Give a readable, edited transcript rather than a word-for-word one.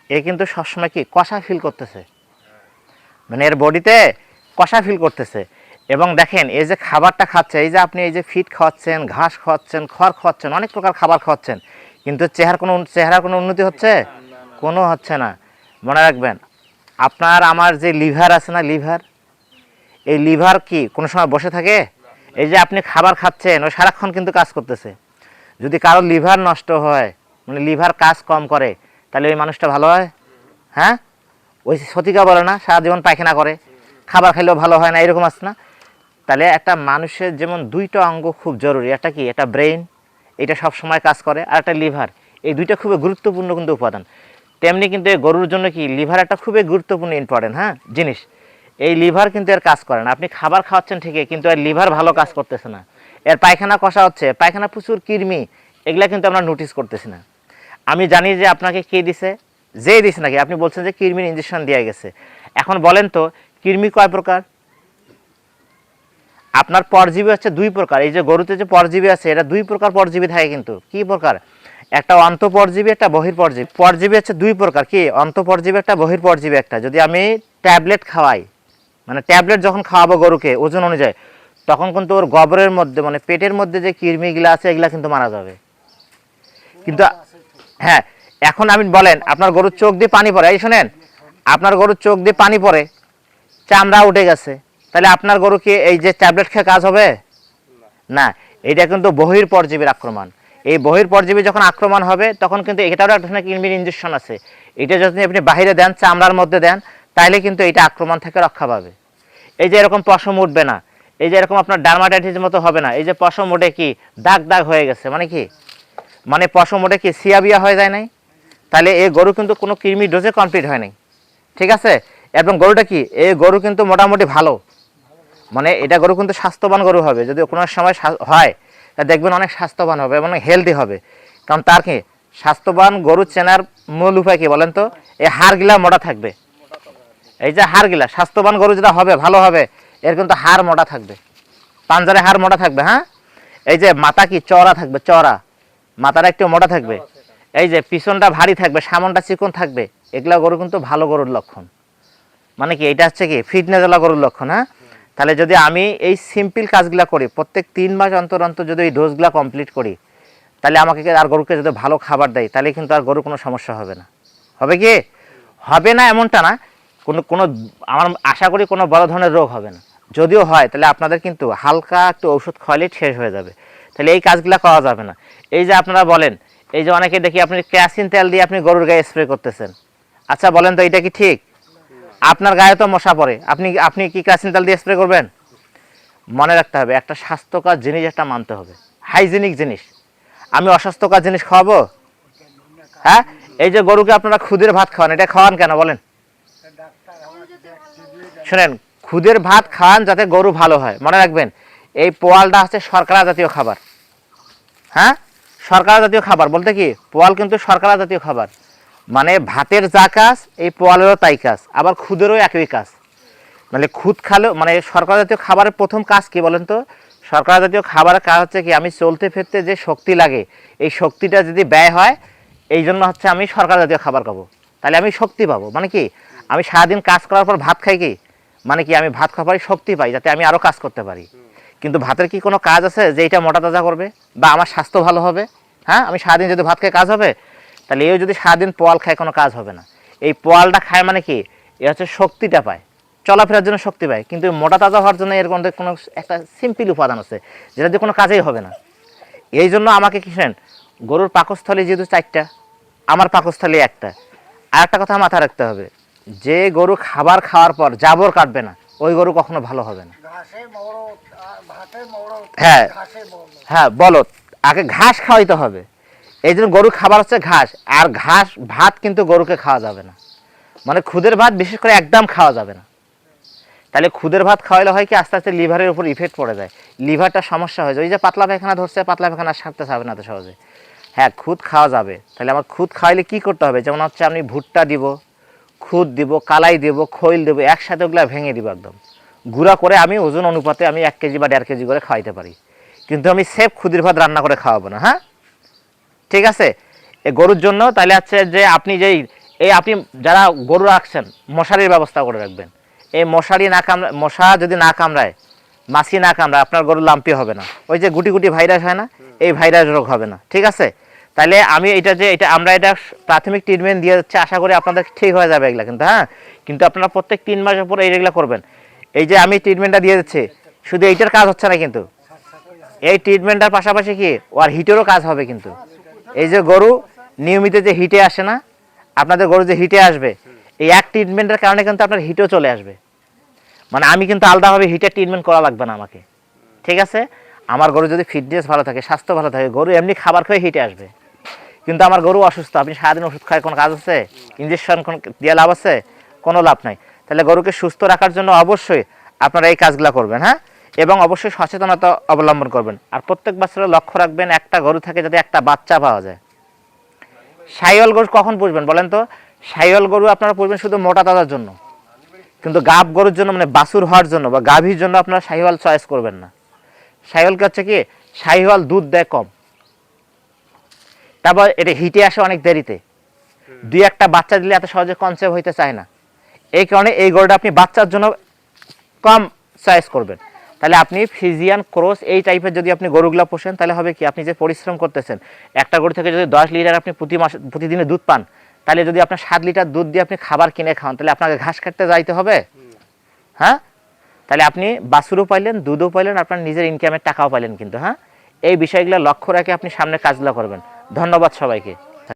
এ কিন্তু সবসময় কি কষা ফিল করতেছে, মানে এর বডিতে কষা ফিল করতেছে। এবং দেখেন এই যে খাবারটা খাচ্ছে, এই যে আপনি এই যে ফিড খাওয়াচ্ছেন, ঘাস খাওয়াচ্ছেন, খড় খাওয়াচ্ছেন, অনেক প্রকার খাবার খাওয়াচ্ছেন, কিন্তু চেহারার কোনো উন্নতি হচ্ছে? কোনো হচ্ছে না। মনে রাখবেন, আপনার আমার যে লিভার আছে না, লিভার, এই লিভার কি কোনো সময় বসে থাকে? এই যে আপনি খাবার খাচ্ছেন, ও সারাক্ষণ কিন্তু কাজ করতেছে। যদি কারো লিভার নষ্ট হয়, মানে লিভার কাজ কম করে, তাহলে ওই মানুষটা ভালো হয়? হ্যাঁ, ওই সতিকা বলে না, সারা জীবন পায়খানা করে, খাবার খাইলেও ভালো হয় না, এরকম আছে না? তাহলে একটা মানুষের যেমন দুইটা অঙ্গ খুব জরুরি, একটা কি, একটা ব্রেইন, এটা সব সময় কাজ করে, আর একটা লিভার, এই দুইটা খুবই গুরুত্বপূর্ণ কিন্তু উপাদান। তেমনি কিন্তু এই গরুর জন্য কি লিভার একটা খুবই গুরুত্বপূর্ণ ইম্পর্টেন্ট হ্যাঁ জিনিস। এই লিভার কিন্তু এর কাজ করে না। আপনি খাবার খাওয়াচ্ছেন ঠিকই, কিন্তু এর লিভার ভালো কাজ করতেছে না। এর পায়খানা কষা হচ্ছে, পায়খানা প্রচুর কৃমি, এগুলা কিন্তু আমরা নোটিস করতেছি না। আমি জানি যে আপনাকে কে দিছে, যেই দিছে নাকি, আপনি বলছেন যে কৃমির ইঞ্জেকশন দেওয়া গেছে। এখন বলেন তো, কৃমি কয় প্রকার? আপনার পরজীবী হচ্ছে দুই প্রকার। এই যে গরুতে যে পরজীবী আছে, এটা দুই প্রকার পরজীবী থাকে কিন্তু। কি প্রকার? একটা অন্তঃপরজীবী, একটা বহির্পরজীবী। পরজীবী হচ্ছে দুই প্রকার, কি, অন্তঃপরজীবী একটা, বহির্পরজীবী একটা। যদি আমি ট্যাবলেট খাওয়াই, মানে ট্যাবলেট যখন খাওয়াবো গরুকে ওজন অনুযায়ী, তখন কিন্তু ওর গবরের মধ্যে, মানে পেটের মধ্যে যে কৃমিগুলো আছে, এগুলা কিন্তু মারা যাবে। কিন্তু হ্যাঁ, এখন আমি বলেন, আপনার গরুর চোখ দিয়ে পানি পড়ে, এই শোনেন, আপনার গরুর চোখ দিয়ে পানি পড়ে, চামড়া উঠে গেছে, তাহলে আপনার গরু কি এই যে ট্যাবলেট খেয়ে কাজ হবে? না। এটা কিন্তু বহির্পরজীবীর আক্রমণ। এই বহির্পরজীবী যখন আক্রমণ হবে, তখন কিন্তু এটারও একটা কৃমির ইঞ্জেকশন আছে। এটা যদি আপনি বাইরে দেন, চামড়ার মধ্যে দেন, তাহলে কিন্তু এটা আক্রমণ থেকে রক্ষা পাবে। এই যে এরকম পশম উঠবে না, এই যে এরকম আপনার ডার্মাটাইটিস মতো হবে না। এই যে পশম উঠে কি দাগ দাগ হয়ে গেছে, মানে কি, মানে পশম উঠে কি সিয়াবিয়া হয়ে যায় নাই, তাহলে এই গরু কিন্তু কোনো কৃমি ডোজে কমপ্লিট হয় নাই। ঠিক আছে? এবং গরুটা কি, এই গরু কিন্তু মোটামুটি ভালো, মানে এটা গরু কিন্তু স্বাস্থ্যবান গরু হবে। যদি কোনো সময় হয়, তা দেখবেন অনেক স্বাস্থ্যবান হবে এবং হেলদি হবে। কারণ তার কি, স্বাস্থ্যবান গরু চেনার মূল উপায় কি বলেন তো? এই হাড়গুলা মোটা থাকবে। এই যে হাড়গুলা, স্বাস্থ্যবান গরু যেটা হবে, ভালো হবে, এর কিন্তু হাড় মোটা থাকবে, পাঞ্জারে হাড় মোটা থাকবে। হ্যাঁ, এই যে মাথা কি চওড়া থাকবে, চওড়া মাথাটা একটু মোটা থাকবে, এই যে পিছনটা ভারী থাকবে, সামনটা চিকন থাকবে, এগুলা গরু কিন্তু ভালো গরুর লক্ষণ। মানে কি, এটা হচ্ছে কি ফিটনেসওয়ালা গরুর লক্ষণ। হ্যাঁ, তাহলে যদি আমি এই সিম্পল কাজগুলা করি, প্রত্যেক 3 মাস অন্তর অন্তর যদি এই ডোজগুলা কমপ্লিট করি, তাহলে আমাকে আর গরুকে যদি ভালো খাবার দেয়, তাহলে কিন্তু আর গরু কোনো সমস্যা হবে না। হবে কি? হবে না এমনটা না, কোনো কোনো আমার আশা করি কোনো বড় ধরনের রোগ হবে না। যদিও হয়, তাহলে আপনাদের কিন্তু হালকা একটু ওষুধ খাওয়ালেই শেষ হয়ে যাবে। তাহলে এই কাজগুলো করা যাবে না। এই যে আপনারা বলেন, এই যে অনেকে দেখি আপনি কেরাসিন তেল দিয়ে আপনি গরুর গায়ে স্প্রে করতেছেন। আচ্ছা বলেন তো, এটা কি ঠিক? আপনার গায়ে তো মশা পড়ে, আপনি আপনি কি কেরাসিন তেল দিয়ে স্প্রে করবেন? মনে রাখতে হবে, একটা স্বাস্থ্যকর জিনিস একটা মানতে হবে, হাইজেনিক জিনিস। আমি অস্বাস্থ্যকর জিনিস খাওয়াবো? হ্যাঁ, এই যে গরুকে আপনারা খুদের ভাত খাওয়ান, এটা খাওয়ান কেন বলেন? শোনেন, খুদের ভাত খাওয়ান যাতে গরু ভালো হয়। মনে রাখবেন, এই পোয়ালটা হচ্ছে শর্করা জাতীয় খাবার। হ্যাঁ, শর্করা জাতীয় খাবার বলতে কি, পোয়াল কিন্তু শর্করা জাতীয় খাবার। মানে ভাতের যা কাজ, এই পোয়ালেরও তাই কাজ, আবার খুদেরও একই কাজ। মানে খুদ খালেও, মানে শর্করা জাতীয় খাবারের প্রথম কাজ কি বলেন তো? শর্করা জাতীয় খাবারের কাজ হচ্ছে কি, আমি চলতে ফিরতে যে শক্তি লাগে, এই শক্তিটা যদি ব্যয় হয়, এই জন্য হচ্ছে আমি শর্করা জাতীয় খাবার খাবো, তাহলে আমি শক্তি পাবো। মানে কি, আমি সারাদিন কাজ করার পর ভাত খাই কি, মানে কি, আমি ভাত খাওয়ার পরে শক্তি পাই, যাতে আমি আরও কাজ করতে পারি। কিন্তু ভাতের কি কোনো কাজ আছে যে এটা মোটা তাজা করবে বা আমার স্বাস্থ্য ভালো হবে? হ্যাঁ, আমি সারাদিন যদি ভাত খাই কাজ হবে? তাহলে এও যদি সারাদিন পোয়াল খায়, কোনো কাজ হবে না। এই পোয়ালটা খায় মানে কি, এ হচ্ছে শক্তিটা পায়, চলাফেরার জন্য শক্তি পায়। কিন্তু মোটা তাজা হওয়ার জন্য এর মধ্যে কোনো একটা সিম্পল উপাদান আছে, যেটা দিয়ে কোনো কাজেই হবে না। এই জন্য আমাকে কি শোনেন, গরুর পাকস্থলী যেহেতু 4টা, আমার পাকস্থলী একটা। আর একটা কথা মাথায় রাখতে হবে, যে গরু খাবার খাওয়ার পর জাবর কাটবে না, ওই গরু কখনো ভালো হবে না। হ্যাঁ, হ্যাঁ বলদ, আগে ঘাস খাওয়াইতে হবে। এই জন্য গরু খাবার হচ্ছে ঘাস, আর ঘাস ভাত কিন্তু গরুকে খাওয়া যাবে না। মানে খুদের ভাত বিশেষ করে একদম খাওয়া যাবে না। তাহলে খুদের ভাত খাওয়াইলে হয় কি, আস্তে আস্তে লিভারের উপর ইফেক্ট পড়ে যায়, লিভারটা সমস্যা হয়ে যায়। ওই যে পাতলা পায়খানা ধরছে, পাতলা পায়খানা সারতে যাবে না তো সহজে। হ্যাঁ, খুদ খাওয়া যাবে। তাহলে আমার খুদ খাওয়াইলে কি করতে হবে, যেমন হচ্ছে আমি ভুট্টা দিব, খুদ দিব, কালাই দিব, খৈল দেবো, একসাথে ওগুলো ভেঙে দিব, একদম গুঁড়া করে আমি ওজন অনুপাতে আমি 1 কেজি বা 1.5 কেজি করে খাওয়াইতে পারি। কিন্তু আমি সেফ খুদের ভাত রান্না করে খাওয়াবো না। হ্যাঁ, ঠিক আছে? এ গরুর জন্য তাহলে হচ্ছে যে আপনি যেই এই আপনি যারা গরু রাখছেন মশারির ব্যবস্থা করে রাখবেন। এই মশারি না কামড়ায়, মশা যদি না কামড়ায়, মাছি না কামড়ায়, আপনার গরু লাম্পি হবে না। ওই যে গুটি গুটি ভাইরাস হয় না, এই ভাইরাস রোগ হবে না। ঠিক আছে, তাহলে আমি এটা আমরা এটা প্রাথমিক ট্রিটমেন্ট দিয়ে যাচ্ছি, আশা করি আপনাদের ঠিক হয়ে যাবে এগুলা কিন্তু। হ্যাঁ, কিন্তু আপনারা প্রত্যেক 3 মাসের পরে এইগুলা করবেন। এই যে আমি ট্রিটমেন্টটা দিয়ে দিচ্ছি, শুধু এইটার কাজ হচ্ছে না কিন্তু, এই ট্রিটমেন্টটার পাশাপাশি কি ওর হিটেরও কাজ হবে কিন্তু। এই যে গরু নিয়মিত যে হিটে আসে না, আপনাদের গরু যে হিটে আসবে, এই এক ট্রিটমেন্টের কারণে কিন্তু আপনার হিটও চলে আসবে। মানে আমি কিন্তু আলাদাভাবে হিটের ট্রিটমেন্ট করা লাগবে না আমাকে। ঠিক আছে, আমার গরু যদি ফিটনেস ভালো থাকে, স্বাস্থ্য ভালো থাকে, গরু এমনি খাবার খেয়ে হিটে আসবে। কিন্তু আমার গরু অসুস্থ, আপনি সারাদিন ওষুধ খায় কোনো কাজ আছে? ইঞ্জেকশন দিয়ে লাভ আছে? কোনো লাভ নাই। তাহলে গরুকে সুস্থ রাখার জন্য অবশ্যই আপনারা এই কাজগুলো করবেন। হ্যাঁ, এবং অবশ্যই সচেতনতা অবলম্বন করবেন। আর প্রত্যেক বছরে লক্ষ্য রাখবেন একটা গরু থেকে যাতে একটা বাচ্চা পাওয়া যায়। শাহিওয়াল গরু কখন পুষবেন বলেন তো? শাহিওয়াল গরু আপনারা পুষবেন শুধু মোটা তাজার জন্য, কিন্তু গাব গরুর জন্য, মানে বাছুর হওয়ার জন্য বা গাভীর জন্য আপনারা শাহিওয়াল চয়েস করবেন না। শাহিওয়ালকে হচ্ছে কি, শাহিওয়াল দুধ দেয় কম, তারপর এটা হিটে আসে অনেক দেরিতে, দুই একটা বাচ্চা দিলে এত সহজে কনসেপ্ট হইতে চায় না। এই কারণে এই গরুটা আপনি বাচ্চার জন্য কম চয়েস করবেন। তাহলে আপনি ফ্রিজিয়ান ক্রস এই টাইপের যদি আপনি গরুগুলো পোষেন, তাহলে হবে কি, আপনি যে পরিশ্রম করতেছেন, একটা গরু থেকে যদি 10 লিটার আপনি প্রতিদিনে দুধ পান, তাহলে যদি আপনার 7 লিটার দুধ দিয়ে আপনি খাবার কিনে খান, তাহলে আপনাকে ঘাস কাটতে যাইতে হবে। হ্যাঁ, তাহলে আপনি বাছুরও পাইলেন, দুধও পাইলেন, আপনার নিজের ইনকামের টাকাও পাইলেন কিন্তু। হ্যাঁ, এই বিষয়গুলো লক্ষ্য রেখে আপনি সামনে কাজগুলো করবেন। ধন্যবাদ সবাইকে।